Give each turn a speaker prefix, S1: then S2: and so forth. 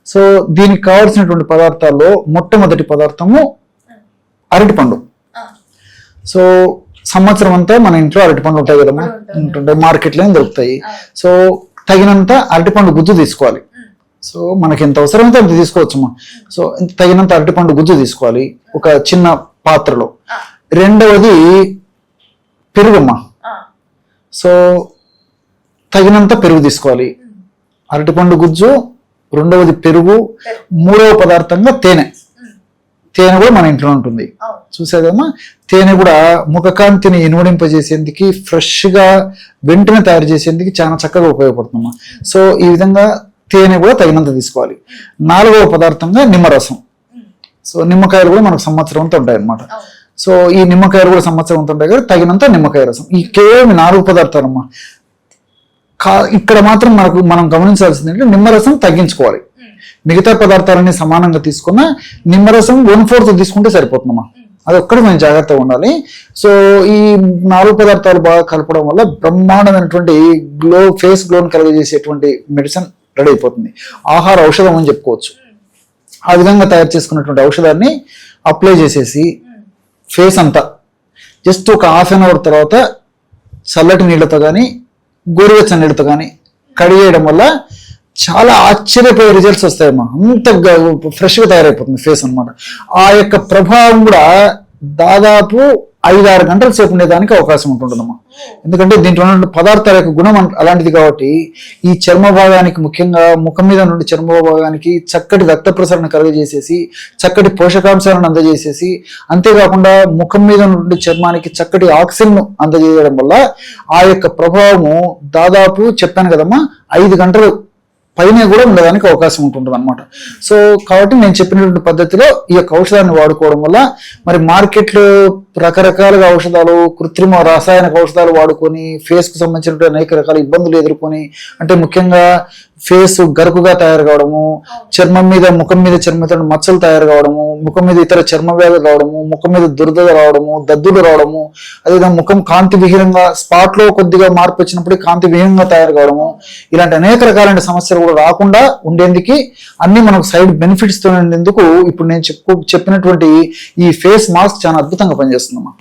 S1: So దీనికి కావాల్సినటువంటి పదార్థాల్లో మొట్టమొదటి పదార్థము అరటిపండు. సో సంవత్సరం అంతా మన ఇంట్లో అరటిపండు ఉంటాయి కదమ్మా, ఉంటుంటాయి, మార్కెట్లో దొరుకుతాయి. సో తగినంత అరటిపండు గుజ్జు తీసుకోవాలి. సో మనకి ఎంత అవసరమైతే అంత తీసుకోవచ్చమ్మా. సో తగినంత అరటిపండు గుజ్జు తీసుకోవాలి ఒక చిన్న పాత్రలో. రెండవది పెరుగమ్మా. సో తగినంత పెరుగు తీసుకోవాలి. అరటిపండు గుజ్జు, రెండవది పెరుగు, మూడవ పదార్థంగా తేనె. తేనె కూడా మన ఇంట్లో ఉంటుంది చూసేదమ్మా. తేనె కూడా ముఖకాంతిని ఇనుమడింపజేసేందుకు, ఫ్రెష్గా వెంటనే తయారు చేసేందుకు చాలా చక్కగా ఉపయోగపడుతుందమ్మా. సో ఈ విధంగా తేనె కూడా తగినంత తీసుకోవాలి. నాలుగవ పదార్థంగా నిమ్మరసం. సో నిమ్మకాయలు కూడా మనకు సంవత్సరం అంతా ఉంటాయి అన్నమాట. సో ఈ నిమ్మకాయలు కూడా సంవత్సరం అంతా ఉంటాయి కదా, తగినంత నిమ్మకాయ రసం. ఈ కేవలం 4 పదార్థాలమ్మా. ఇక్కడ మాత్రం మనం గమనించాల్సింది ఏంటంటే నిమ్మరసం తగ్గించుకోవాలి. మిగతా పదార్థాలన్నీ సమానంగా తీసుకున్న నిమ్మరసం 1/4 తీసుకుంటే సరిపోతుందమ్మా. అది ఒక్కటి మనం జాగ్రత్తగా ఉండాలి. సో ఈ 4 పదార్థాలు బాగా కలపడం వల్ల బ్రహ్మాండమైనటువంటి ఫేస్ గ్లోని కలుగజేసేటువంటి మెడిసిన్ రెడీ అయిపోతుంది. ఆహార ఔషధం అని చెప్పుకోవచ్చు. ఆ విధంగా తయారు చేసుకున్నటువంటి ఔషధాన్ని అప్లై చేసేసి ఫేస్ అంతా జస్ట్ ఒక ½ అన్ అవర్ తర్వాత చల్లటి నీళ్ళతో కానీ గోరువెచ్చని నీళ్ళతో కానీ కడిగేయడం వల్ల చాలా ఆశ్చర్యపోయే రిజల్ట్స్ వస్తాయమ్మా. అంత ఫ్రెష్గా తయారైపోతుంది ఫేస్ అనమాట. ఆ యొక్క ప్రభావం కూడా దాదాపు 5-6 గంటల సేపు ఉండేదానికి అవకాశం ఉంటుందమ్మా. ఎందుకంటే దీంట్లో ఉన్న పదార్థాల యొక్క గుణం అలాంటిది కాబట్టి ఈ చర్మ భాగానికి, ముఖ్యంగా ముఖం మీద నుండి చర్మ భాగానికి చక్కటి రక్త ప్రసరణ కలుగజేసేసి, చక్కటి పోషకాంశాలను అందజేసేసి, అంతేకాకుండా ముఖం మీద నుండి చర్మానికి చక్కటి ఆక్సిజన్ అందజేయడం వల్ల ఆ యొక్క ప్రభావము దాదాపు చెప్పాను కదమ్మా 5 గంటలు పైన కూడా ఉండడానికి అవకాశం ఉంటుంది అనమాట. సో కాబట్టి నేను చెప్పినటువంటి పద్ధతిలో ఈ యొక్క ఔషధాన్ని వాడుకోవడం వల్ల మరి మార్కెట్లో రకరకాలుగా ఔషధాలు, కృత్రిమ రాసాయనిక ఔషధాలు వాడుకొని ఫేస్కు సంబంధించినటువంటి అనేక రకాల ఇబ్బందులు ఎదుర్కొని, అంటే ముఖ్యంగా ఫేస్ గరుకుగా తయారు కావడము, చర్మం మీద ముఖం మీద చర్మంతో మచ్చలు తయారు కావడము, ముఖం మీద ఇతర చర్మ వ్యాధులు రావడము, ముఖం మీద దురద రావడము, దద్దులు రావడము, అదేవిధంగా ముఖం కాంతి విహీనంగా స్పాట్ లో కొద్దిగా మార్పు వచ్చినప్పుడు కాంతి విహీనంగా తయారు కావడము, ఇలాంటి అనేక రకాలైన సమస్యలు కూడా రాకుండా ఉండేందుకు అన్ని మనకు సైడ్ బెనిఫిట్స్ తో ఉండేందుకు ఇప్పుడు నేను చెప్పినటువంటి ఈ ఫేస్ మాస్క్ చాలా అద్భుతంగా పనిచేస్తుందమ్మా.